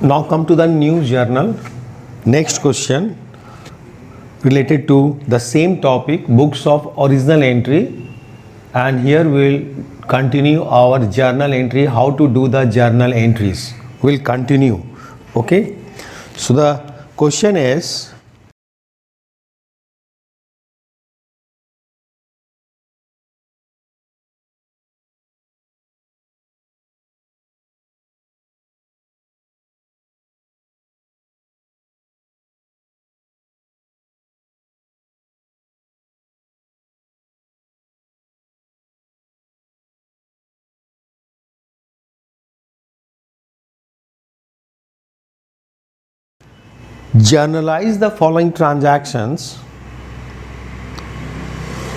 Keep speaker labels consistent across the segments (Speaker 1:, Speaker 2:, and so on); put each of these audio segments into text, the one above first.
Speaker 1: Now come to the new journal. Next question related to the same topic, books of original entry, and here we'll continue our journal entry, how to do the journal entries. We'll continue. Okay, so the question is, journalize the following transactions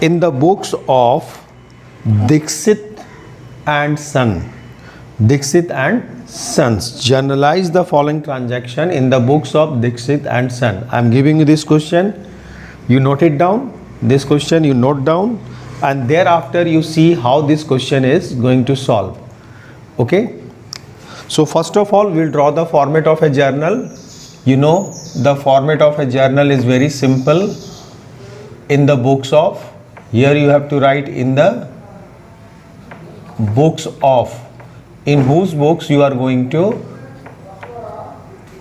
Speaker 1: in the books of Dixit and Son. Dixit and Sons. Journalize the following transaction in the books of Dixit and Son. I am giving you this question. You note it down. This question you note down, and thereafter you see how this question is going to solve. Okay. So first of all, we'll draw the format of a journal. You know, the format of a journal is very simple. In the books of, here you have to write in the books of, in whose books you are going to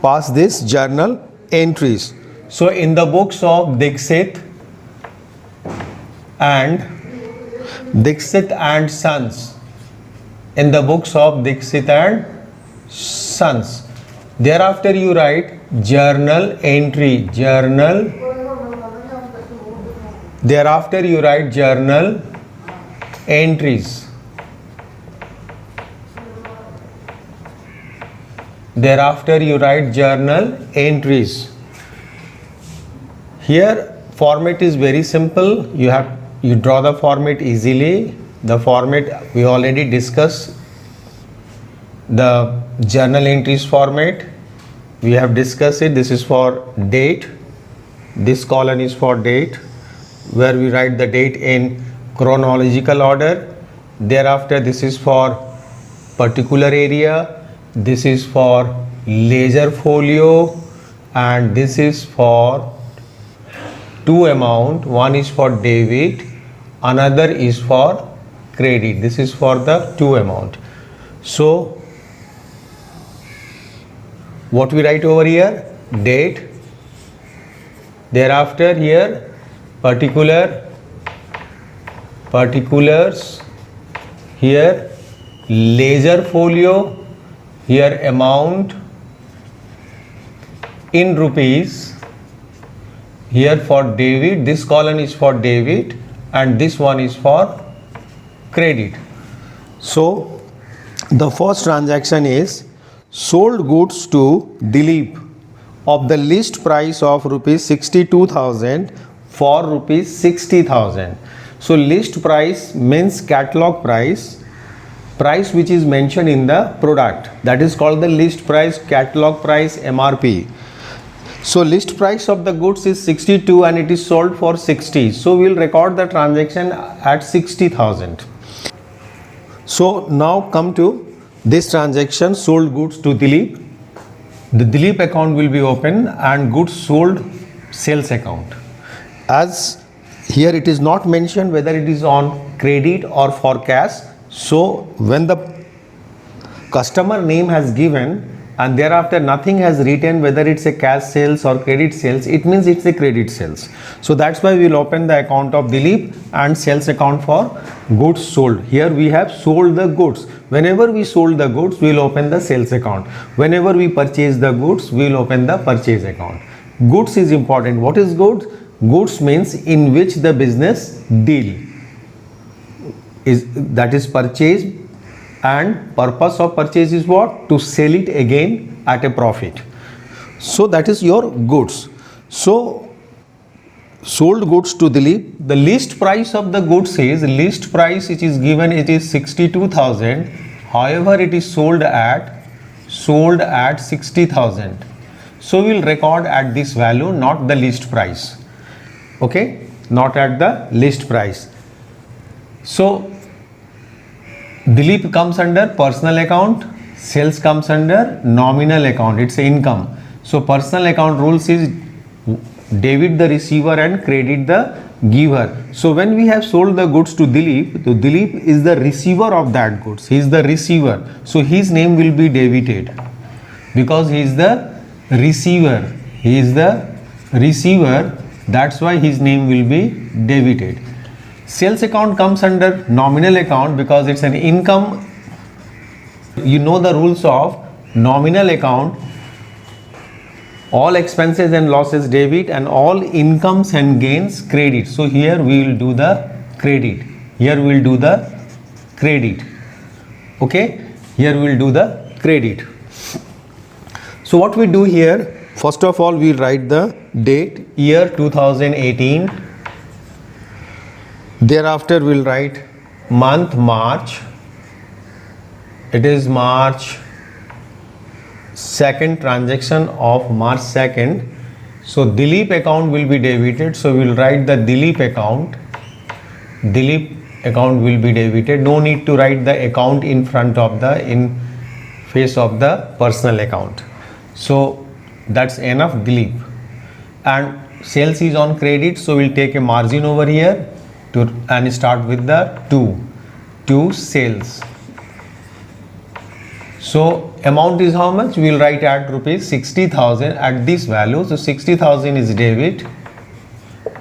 Speaker 1: pass this journal entries. So in the books of Dixit and Sons, in the books of Dixit and Sons, thereafter you write journal entry, thereafter you write journal entries, thereafter you write journal entries. Here format is very simple. You draw the format easily. The format we already discussed, the journal entries format we have discussed it. This is for date, this column is for date, where we write the date in chronological order. Thereafter this is for particular area, this is for ledger folio, and this is for two amount. One is for debit, another is for credit. This is for the two amount. So what we write over here? Date. Thereafter here particulars, here ledger folio, here amount in rupees, here for debit, this column is for debit and this one is for credit. So the first transaction is sold goods to Dilip of the list price of rupees 62,000 for rupees 60,000. So list price means catalog price, price which is mentioned in the product, that is called the list price, catalog price, MRP. So list price of the goods is 62 and it is sold for 60. So we will record the transaction at 60,000. So now come to this transaction, sold goods to Dilip. The Dilip account will be open and goods sold sales account. As here it is not mentioned whether it is on credit or for cash. So when the customer name has given and thereafter nothing has written whether it's a cash sales or credit sales, it means it's a credit sales. So that's why we'll open the account of Dilip and sales account for goods sold. Here we have sold the goods. Whenever we sold the goods, we'll open the sales account. Whenever we purchase the goods, we'll open the purchase account. Goods is important. What is goods? Goods means in which the business deal is, that is purchase, and purpose of purchase is what? To sell it again at a profit. So that is your goods. So sold goods to Dilip. The list price of the goods is, list price which is given, it is 62,000. However, it is sold at 60,000. So we will record at this value, not the list price. Okay, not at the list price. So Dilip comes under personal account, Sales comes under nominal account, it's income. So personal account rules is debit the receiver and credit the giver. So when we have sold the goods to Dilip, so Dilip is the receiver of that goods. He is the receiver. So his name will be debited because he is the receiver. He is the receiver. That's why his name will be debited. Sales account comes under nominal account because it's an income. You know the rules of nominal account. All expenses and losses debit and all incomes and gains credit. So here we will do the credit. Here we will do the credit. Okay. Here we will do the credit. So what we do here, first of all we will write the date, year 2018. Thereafter we will write month March. It is March 2nd, transaction of March 2nd. So Dilip account will be debited. So we will write the Dilip account. Dilip account will be debited. No need to write the account in front of the in face of the personal account. So that's enough, Dilip. And sales is on credit. So we'll take a margin over here to and start with the 2 sales. So amount is how much? We will write at rupees 60,000 at this value. So 60,000 is debit.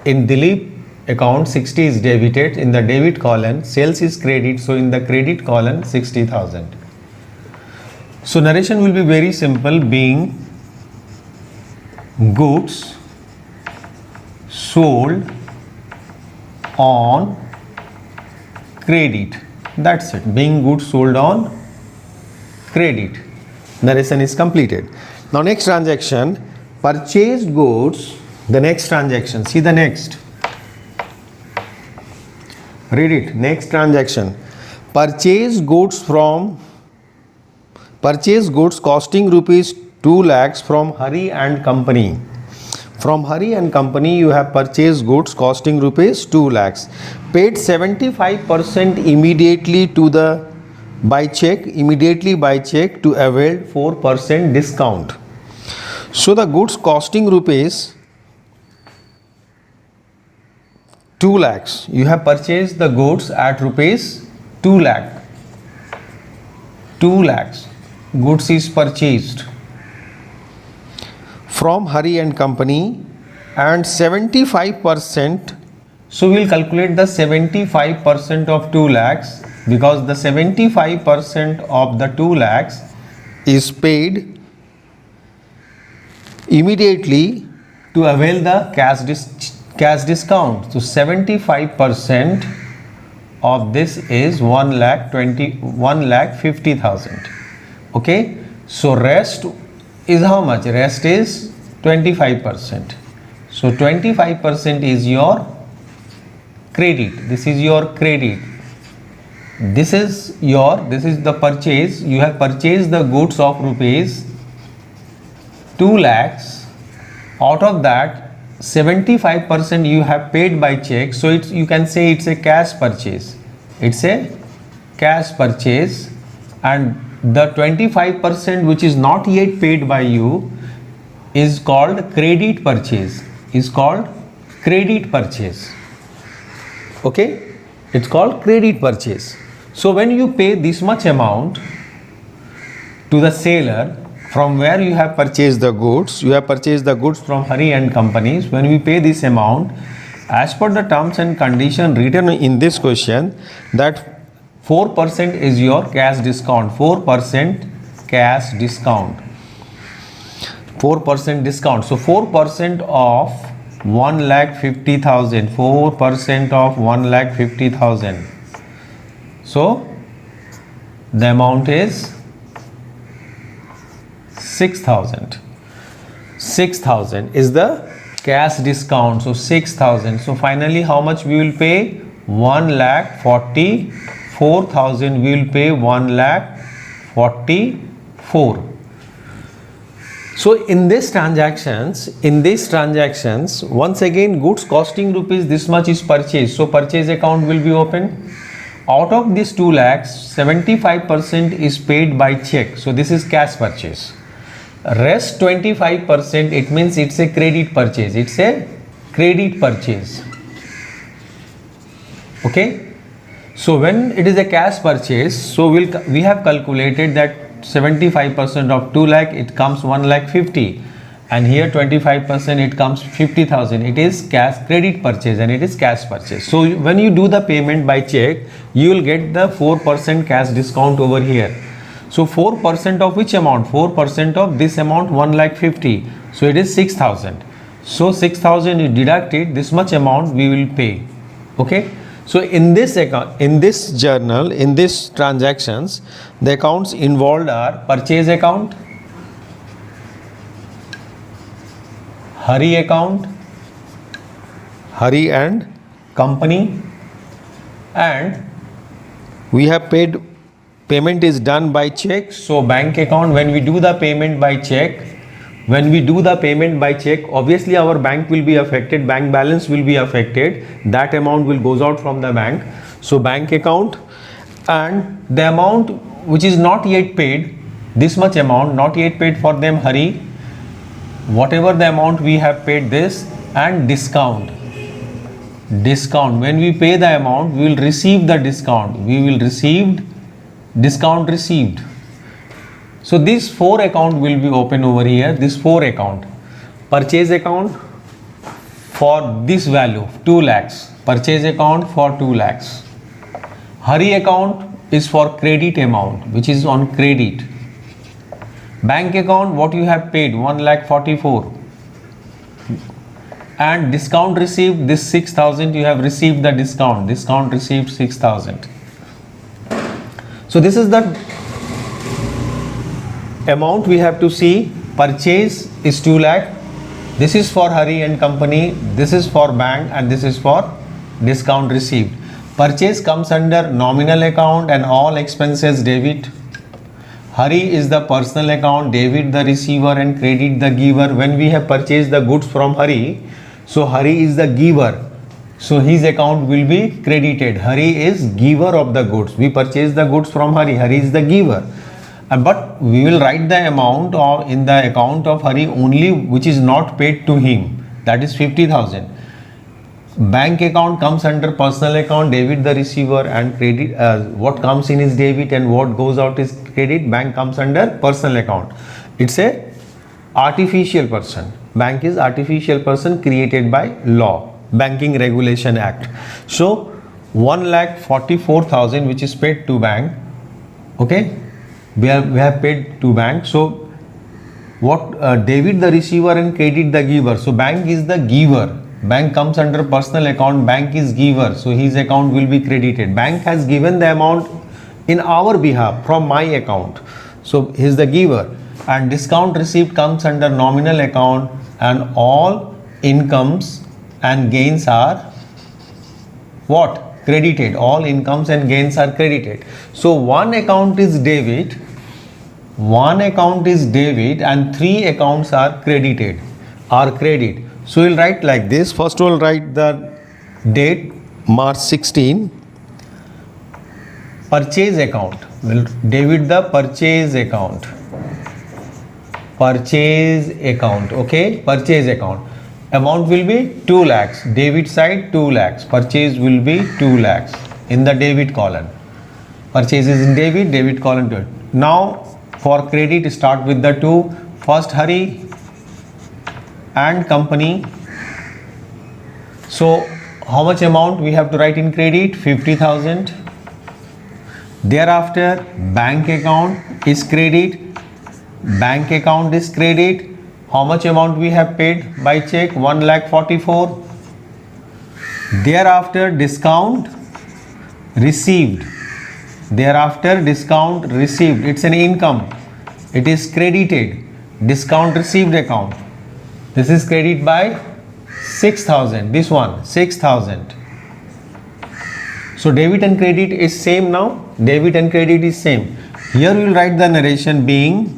Speaker 1: In Dilip account 60 is debited. In the debit column sales is credit. So in the credit column 60,000. So narration will be very simple, being goods sold on credit. That's it. Being goods sold on credit. Narration is completed. Now next transaction, purchased goods. The next transaction, see the next. Read it. Next transaction, purchased goods costing rupees 2 lakhs from Hari and Company. From Hari and Company you have purchased goods costing rupees 2 lakhs. Paid 75% immediately to the by check to avail 4% discount. So the goods costing rupees 2 lakhs. You have purchased the goods at rupees 2 lakh. 2 lakhs. Goods is purchased from Hari and Company and 75%. So we will calculate the 75% of 2 lakhs. Because the 75% of the 2 lakhs is paid immediately to avail the cash discount. So 75% of this is 1,50,000. Okay. So rest is how much? Rest is 25%. So 25% is your credit. This is your credit. This is the purchase. You have purchased the goods of rupees 2 lakhs. Out of that 75% you have paid by check. So you can say it's a cash purchase. It's a cash purchase, and the 25% which is not yet paid by you is called credit purchase. Okay, it's called credit purchase. So when you pay this much amount to the seller from where you have purchased the goods, you have purchased the goods from Hari and Companies. When we pay this amount, as per the terms and condition written in this question, that 4% is your cash discount. 4% cash discount. 4% discount. So 4% of 1,50,000. 4% of 1,50,000. So the amount is 6,000. 6,000 is the cash discount. So 6,000. So finally how much we will pay? 1,44,000. We will pay 1,44,000. So in these transactions, once again goods costing rupees this much is purchased. So purchase account will be open. Out of this 2 lakhs, 75% is paid by check. So this is cash purchase. Rest 25%, it means it's a credit purchase. It's a credit purchase. Okay. So when it is a cash purchase, so we have calculated that 75% of 2 lakh, it comes 1 lakh 50. And here 25% it comes 50,000. It is cash credit purchase and it is cash purchase. So when you do the payment by check, you will get the 4% cash discount over here. So 4% of which amount? 4% of this amount 1 lakh 50. So it is 6,000. So 6,000 you deduct it, this much amount we will pay. Okay. So in this account, in this journal, in this transactions, the accounts involved are purchase account, Hari account, Hari and company, and we have paid, payment is done by check. So bank account, when we do the payment by check, obviously our bank will be affected, bank balance will be affected, that amount will goes out from the bank. So bank account, and the amount which is not yet paid, this much amount not yet paid for them, Hari, whatever the amount we have paid this, and discount. When we pay the amount, we will receive the discount. Discount received. So these 4 account will be open over here. This 4 account. Purchase account for this value 2 lakhs. Purchase account for 2 lakhs. Hari account is for credit amount, which is on credit. Bank account, what you have paid, 1 lakh 44, and discount received, this 6,000 you have received the discount received 6,000. So this is the amount we have to see. Purchase is 2 lakh, this is for Hari and company, this is for bank, and this is for discount received. Purchase comes under nominal account and all expenses debit. Hari is the personal account, debit the receiver and credit the giver. When we have purchased the goods from Hari, so Hari is the giver, so his account will be credited. Hari is giver of the goods. We purchase the goods from Hari, Hari is the giver. But we will write the amount in the account of Hari only which is not paid to him, that is 50,000. Bank account comes under personal account, debit the receiver and credit, what comes in is debit and what goes out is credit. Bank comes under personal account. It's a artificial person. Bank is artificial person created by law, Banking Regulation Act. So 1,44,000 which is paid to bank. Okay, we have paid to bank. So what debit the receiver and credit the giver. So bank is the giver. Bank comes under personal account, bank is giver, so his account will be credited. Bank has given the amount in our behalf from my account, so he is the giver. And discount received comes under nominal account, and all incomes and gains are what? Credited. All incomes and gains are credited. So one account is debit, and 3 accounts are credited, credit. So we'll write like this. First we'll write the date, March 16. Purchase account. We'll debit the purchase account. Okay, purchase account. Amount will be 2 lakhs. Debit side 2 lakhs. Purchase will be 2 lakhs in the debit column. Purchase is in debit column 2. Now for credit, start with the 2. First Hari and company. So how much amount we have to write in credit? 50,000. Thereafter bank account is credit. How much amount we have paid by check? 1,44,000. Thereafter discount received. It's an income. It is credited. Discount received account. This is credit by 6,000. This one 6,000. So debit and credit is same now. Debit and credit is same. Here we will write the narration being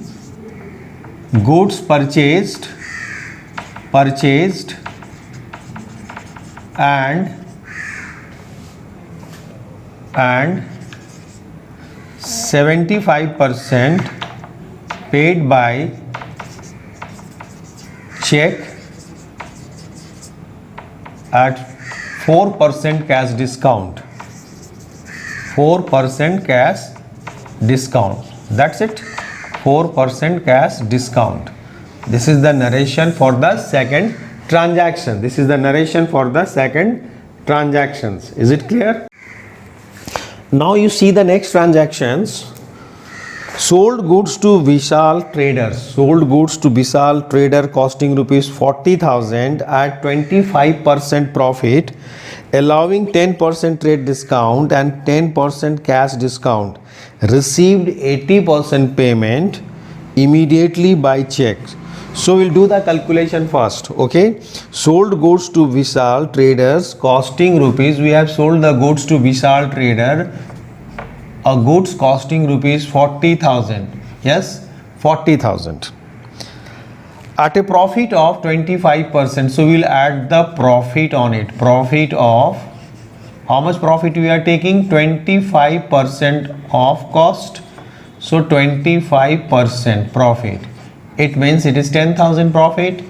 Speaker 1: goods purchased and and 75% paid by check at 4% cash discount. 4% cash discount. That's it. 4% cash discount. This is the narration for the second transaction. This is the narration for the second transactions. Is it clear? Now you see the next transactions. Sold goods to Vishal traders. Sold goods to Vishal trader costing rupees 40,000 at 25% profit, allowing 10% trade discount and 10% cash discount. Received 80% payment immediately by check. So we'll do the calculation first. Okay, sold goods to Vishal traders costing rupees. We have sold the goods to Vishal trader, a goods costing rupees 40,000. Yes, 40,000 at a profit of 25%. So we'll add the profit on it. Profit of, how much profit we are taking? 25% of cost. So 25% profit. It means it is 10,000 profit.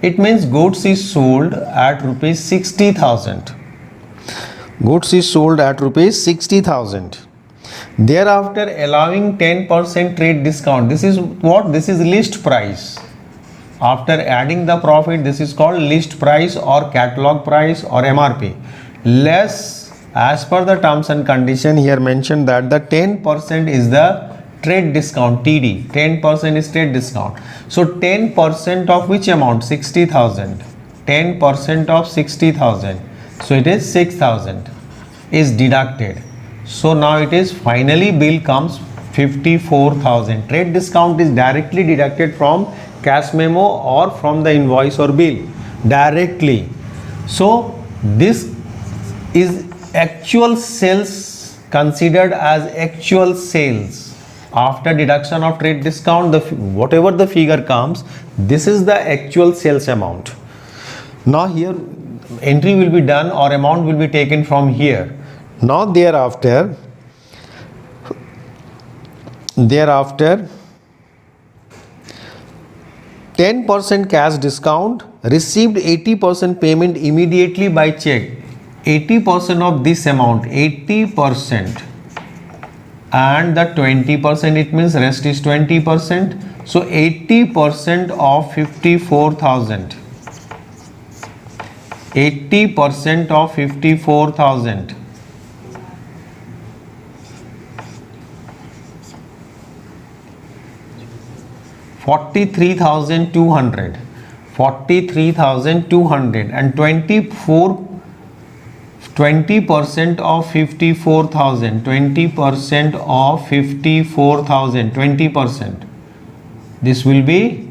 Speaker 1: It means goods is sold at rupees 60,000. Goods is sold at rupees 60,000. Thereafter allowing 10% trade discount. This is what? This is list price. After adding the profit, this is called list price or catalog price or MRP. Less, as per the terms and condition here mentioned that the 10% is the trade discount, TD. 10% is trade discount. So 10% of which amount? 60,000. 10% of 60,000. So it is 6,000 is deducted. So now it is finally bill comes 54,000. Trade discount is directly deducted from cash memo or from the invoice or bill directly. So this is actual sales, considered as actual sales. After deduction of trade discount, whatever the figure comes, this is the actual sales amount. Now here entry will be done or amount will be taken from here. Now thereafter 10% cash discount, received 80% payment immediately by check. 80% of this amount, 80%, and the 20%, it means rest is 20%. So 80% of 54,000. 80% of 54,000. 43,200. 43,200 and 20% of 54,000. 20% of 54,000. 20%. This will be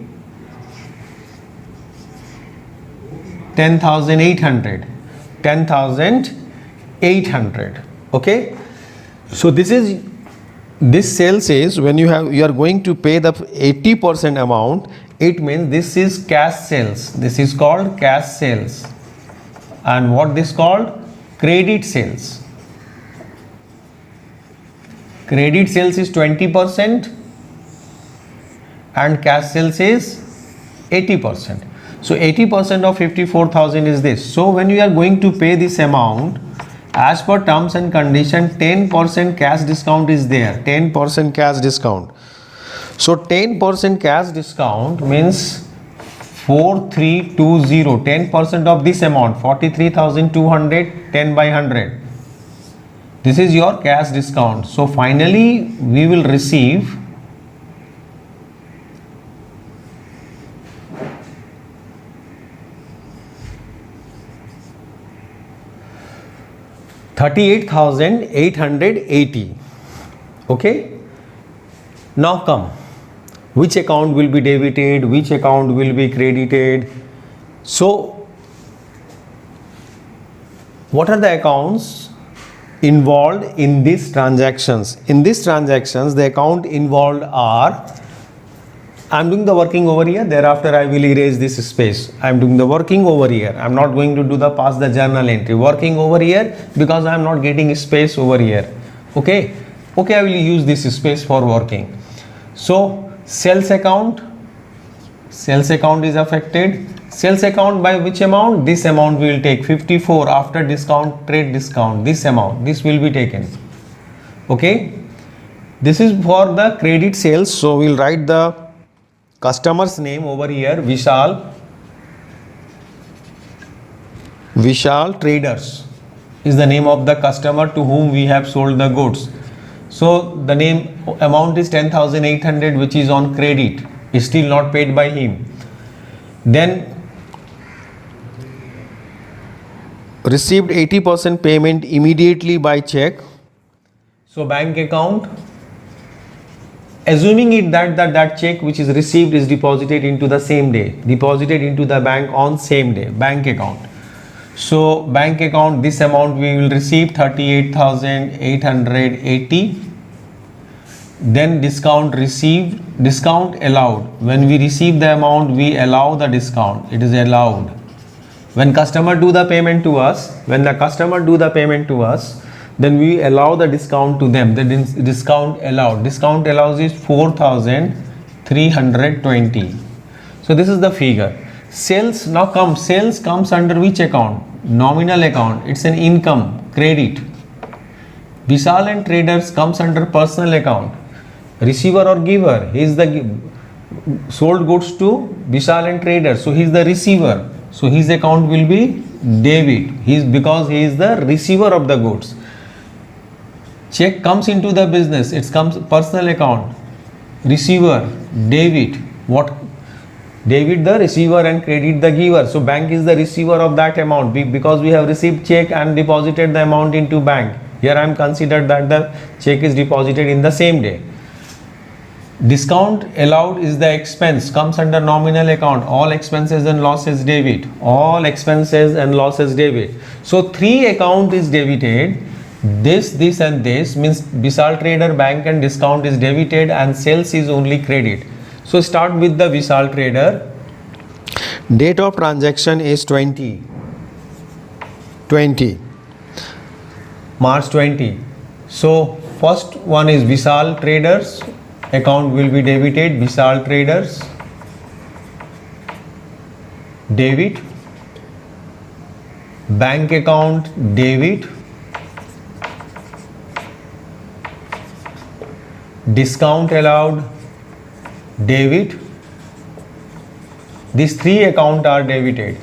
Speaker 1: 10,800. 10,800. Okay. So this sales is when you are going to pay the 80% amount. It means this is cash sales. This is called cash sales. And what this called? Credit sales. Credit sales is 20% and cash sales is 80%. So 80% of 54,000 is this. So when you are going to pay this amount, as per terms and condition, 10% cash discount is there. 10% cash discount. So 10% cash discount means 4320. 10% of this amount, 43,200, 10 by 100. This is your cash discount. So finally we will receive 38,880. Okay. Now come, which account will be debited, which account will be credited. So what are the accounts involved in these transactions? In these transactions, the account involved are I'm doing the working over here, thereafter I will erase this space. I'm doing the working over here. I'm not going to do the pass the journal entry. Working over here because I'm not getting space over here. Okay, I will use this space for working. So sales account is affected. Sales account by which amount? This amount we will take 54 after discount, trade discount. This amount, this will be taken. Okay, this is for the credit sales. So we'll write the customer's name over here, Vishal Traders is the name of the customer to whom we have sold the goods. So the name amount is 10,800, which is on credit, is still not paid by him. Then received 80% payment immediately by check. So bank account, assuming it that check which is received is deposited into the same day, deposited into the bank on same day, bank account. So bank account, this amount we will receive 38,880. Then discount received, discount allowed. When we receive the amount, we allow the discount. It is allowed. When customer do the payment to us, then we allow the discount to them. The discount allowed. Discount allows is 4,320. So this is the figure. Sales now comes. Sales comes under which account? Nominal account. It's an income, credit. Vishal and Traders comes under personal account. Receiver or giver? He is the sold goods to Vishal and Traders. So he is the receiver. So his account will be debit. Because he is the receiver of the goods. Check comes into the business. It comes personal account. Receiver, debit. What? Debit the receiver and credit the giver. So bank is the receiver of that amount because we have received check and deposited the amount into bank. Here I am considered that the check is deposited in the same day. Discount allowed is the expense, comes under nominal account. All expenses and losses debit. All expenses and losses debit. So 3 account is debited. This and this means Vishal Trader, bank and discount is debited and sales is only credit. So start with the Vishal Trader. Date of transaction is 20 March 20. So first one is Vishal Traders. Account will be debited. Vishal Traders debit. Bank account debit. Discount allowed debit. These 3 accounts are debited.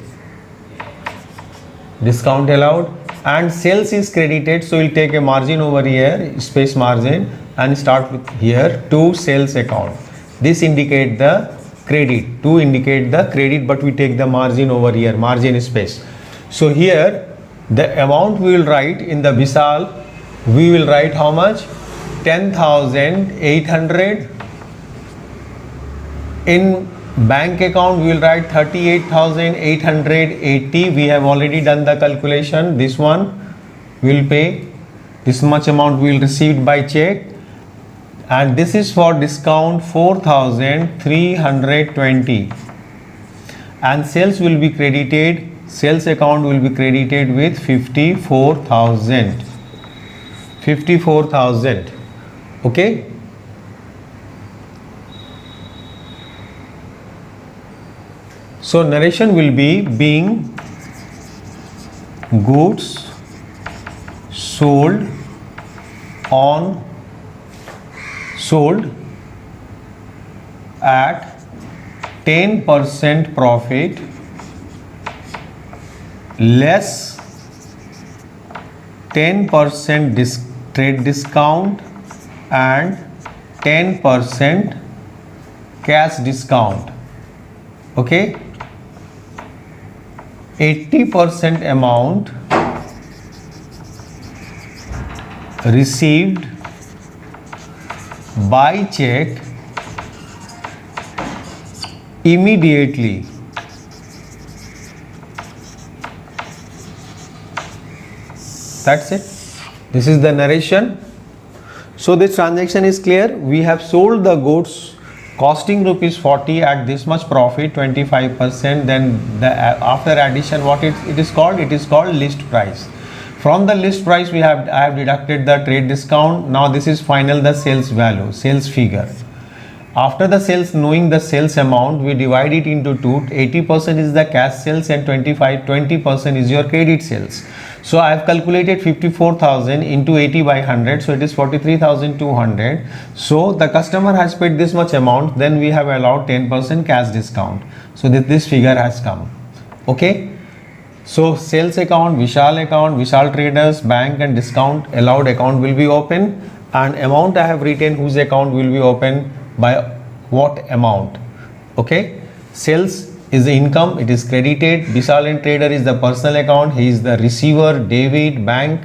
Speaker 1: Discount allowed and sales is credited. So we'll take a margin over here, space margin, and start with here to sales account. This indicate the credit, to indicate the credit, but we take the margin over here, margin space. So here the amount we will write in the Vishal, we will write how much? 10,800. In bank account we will write 38,880. We have already done the calculation. This one will pay, this much amount we will receive by check, and this is for discount 4,320, and sales will be credited, sales account will be credited with 54,000. Okay, so narration will be being goods sold at 10% profit less 10% trade discount and 10% cash discount. Okay, 80% amount received by check immediately. That's it. This is the narration. So this transaction is clear. We have sold the goods costing rupees 40 at this much profit 25%, then the after addition what it is called, it is called list price. From the list price I have deducted the trade discount. Now this is final, the sales value, sales figure. After the sales, knowing the sales amount, we divide it into two. 80% is the cash sales and 20% is your credit sales. So I have calculated 54,000 into 80 by 100, so it is 43,200. So the customer has paid this much amount, then we have allowed 10% cash discount. So this figure has come. Okay. So sales account, Vishal Traders, bank and discount allowed account will be open, and amount I have written whose account will be open by what amount. Okay. Sales is the income, it is credited. Vishal and Trader is the personal account, he is the receiver. David, bank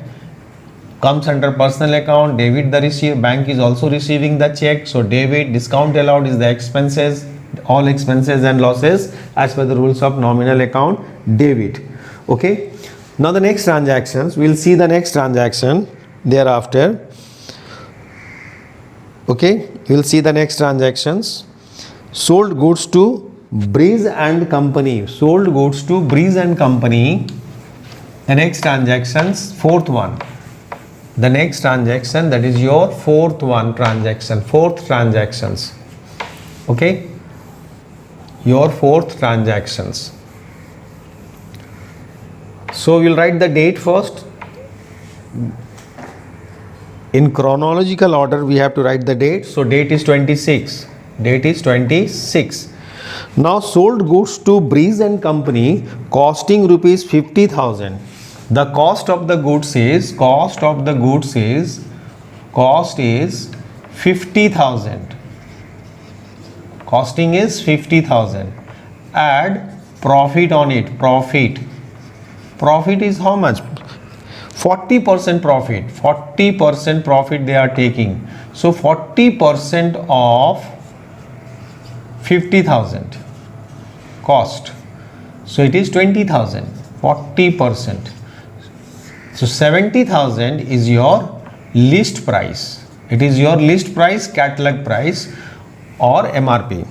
Speaker 1: comes under personal account. David the receiver, bank is also receiving the check. So David, discount allowed is the expenses, all expenses and losses as per the rules of nominal account, David. Okay. Now the next transactions, we'll see the next transaction thereafter. Okay, we'll see the next transactions. Sold goods to Breeze and Company. Sold goods to Breeze and Company. The next transactions, fourth one. The next transaction, that is your fourth one transaction, fourth transactions. Okay, your fourth transactions. So we'll write the date first. In chronological order we have to write the date. So date is 26. Date is 26. Now sold goods to Breeze and Company costing rupees 50,000. The cost of the goods is 50,000. Costing is 50,000. Add profit on it. Profit is how much? 40% profit. 40% profit they are taking. So 40% of 50,000 cost. So it is 20,000. 40%. So 70,000 is your list price. It is your list price, catalog price or MRP.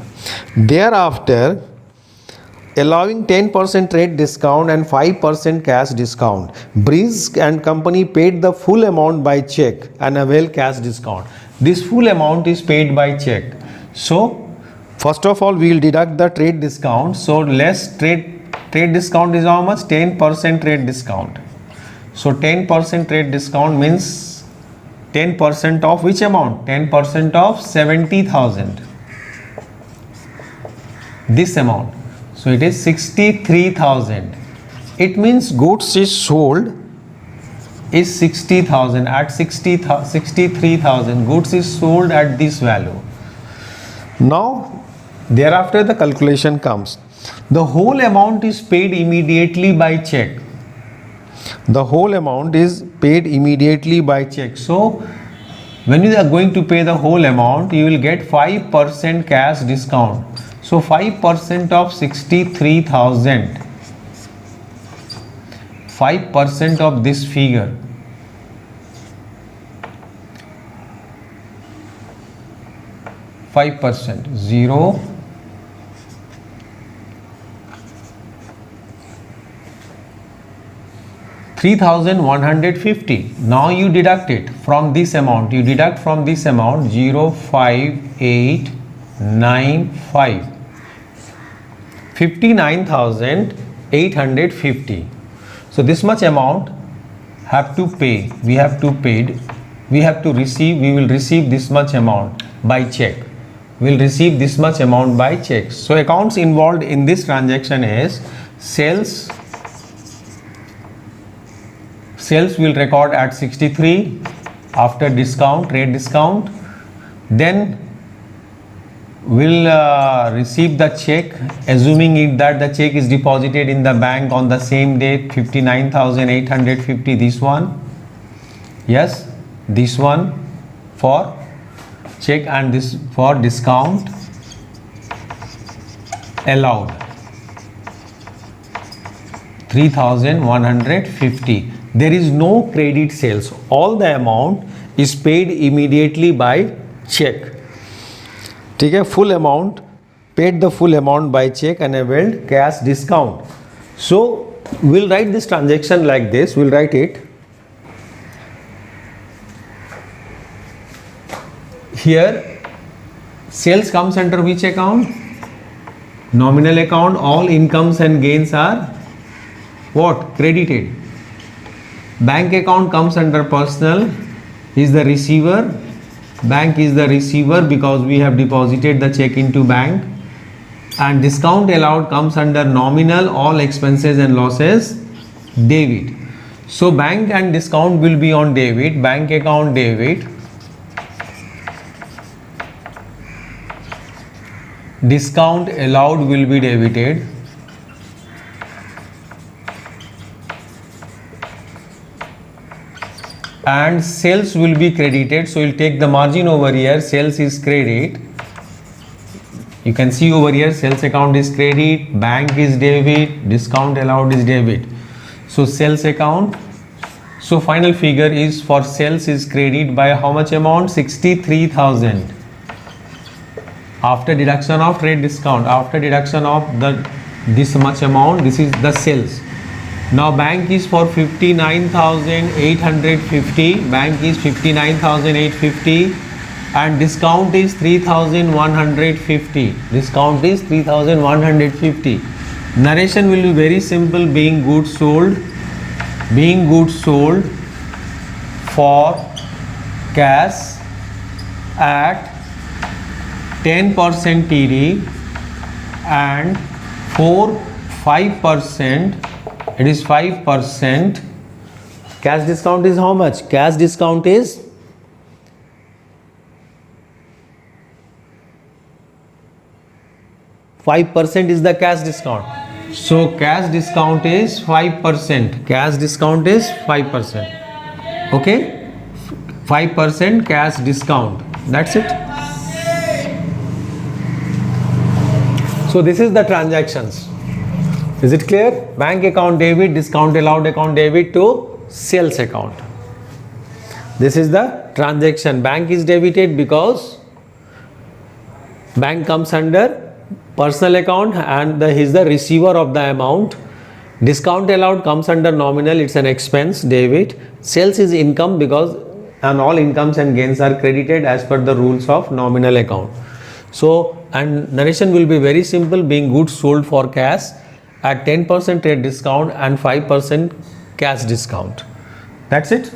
Speaker 1: Thereafter, allowing 10% trade discount and 5% cash discount, Breeze and Company paid the full amount by check and avail cash discount. This full amount is paid by check. So first of all we will deduct the trade discount. So less trade discount is how much? 10% trade discount. So 10% trade discount means 10% of which amount? 10% of 70,000. This amount. So it is 63,000. It means goods is sold is 60,000. At 63,000 goods is sold at this value. Now thereafter the calculation comes. The whole amount is paid immediately by check. The whole amount is paid immediately by check. So when you are going to pay the whole amount, you will get 5% cash discount. So 5% of 63,000, 5% of this figure, 5%, 0, 3,150. Now you deduct it from this amount. You deduct from this amount 05895. 59,850. So this much amount have to pay. We will receive this much amount by check. We will receive this much amount by check. So accounts involved in this transaction is sales. Sales will record at 63 after discount, trade discount. Then will receive the check, assuming that the check is deposited in the bank on the same date, 59,850. This one, yes, this one for check and this for discount allowed, 3,150. There is no credit sales. All the amount is paid immediately by check. ठीक है, full amount, paid the full amount by check and availed cash discount. So we'll write this transaction like this. We'll write it here. Sales comes under which account? Nominal account. All incomes and gains are what? Credited. Bank account comes under personal. Is the receiver. Bank is the receiver because we have deposited the check into bank. And discount allowed comes under nominal. All expenses and losses debit. So bank and discount will be on debit. Bank account debit. Discount allowed will be debited. And sales will be credited. So we'll take the margin over here. Sales is credit. You can see over here sales account is credit, bank is debit, discount allowed is debit. So sales account. So final figure is for sales is credit by how much amount? 63,000. After deduction of trade discount, after deduction of this much amount, this is the sales. Now bank is for 59,850. Bank is 59,850 and discount is 3,150. Discount is 3,150. Narration will be very simple. Being goods sold. Being goods sold for cash at 10% TD and for 5%, it is 5%. Cash discount is how much? Cash discount is 5% is the cash discount. So cash discount is 5%. Cash discount is 5%. Okay? 5% cash discount. That's it. So this is the transactions. Is it clear? Bank account debit, discount allowed account debit to sales account. This is the transaction. Bank is debited because bank comes under personal account and he is the receiver of the amount. Discount allowed comes under nominal, it's an expense, debit. Sales is income because and all incomes and gains are credited as per the rules of nominal account. So, and narration will be very simple. Being goods sold for cash at 10% trade discount and 5% cash discount. That's it.